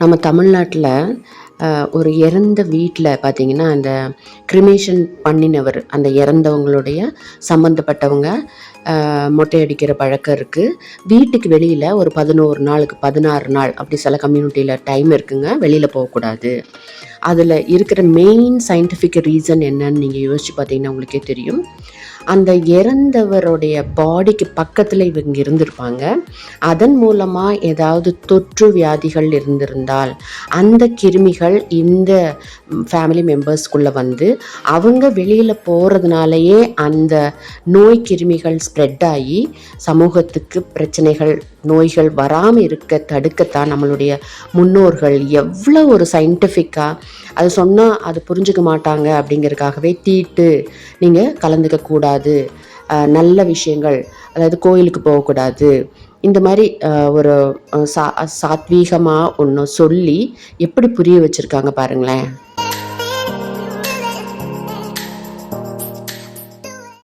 நம்ம தமிழ்நாட்டில் ஒரு இறந்த வீட்டில் பார்த்திங்கன்னா, அந்த கிரிமேஷன் பண்ணினவர், அந்த இறந்தவங்களுடைய சம்மந்தப்பட்டவங்க மொட்டை அடிக்கிற பழக்கம் இருக்குது. வீட்டுக்கு வெளியில் ஒரு 11 நாளுக்கு 16 நாள் அப்படி சில கம்யூனிட்டியில் டைம் இருக்குங்க, வெளியில் போகக்கூடாது. அதில் இருக்கிற மெயின் சயின்டிஃபிக் ரீசன் என்னன்னு நீங்கள் யோசிச்சு பார்த்தீங்கன்னா உங்களுக்கே தெரியும். அந்த இறந்தவருடைய பாடிக்கு பக்கத்தில் இவங்க இருந்திருப்பாங்க. அதன் மூலமாக ஏதாவது தொற்று வியாதிகள் இருந்திருந்தால் அந்த கிருமிகள் இந்த ஃபேமிலி மெம்பர்ஸ்குள்ளே வந்து அவங்க வெளியில் போகிறதுனாலையே அந்த நோய் கிருமிகள் ஸ்ப்ரெட் ஆகி சமூகத்துக்கு பிரச்சனைகள், நோய்கள் வராமல் இருக்க தடுக்கத்தான் நம்மளுடைய முன்னோர்கள் எவ்வளோ ஒரு சயின்டிஃபிக்காக அது சொன்னால் அது புரிஞ்சுக்க மாட்டாங்க அப்படிங்கிறதுக்காகவே தீட்டு நீங்கள் கலந்துக்க கூடாது, நல்ல விஷயங்கள், அதாவது கோயிலுக்கு போகக்கூடாது, இந்த மாதிரி ஒரு சாத்வீகமாக ஒன்று சொல்லி எப்படி புரிய வச்சுருக்காங்க பாருங்களேன்.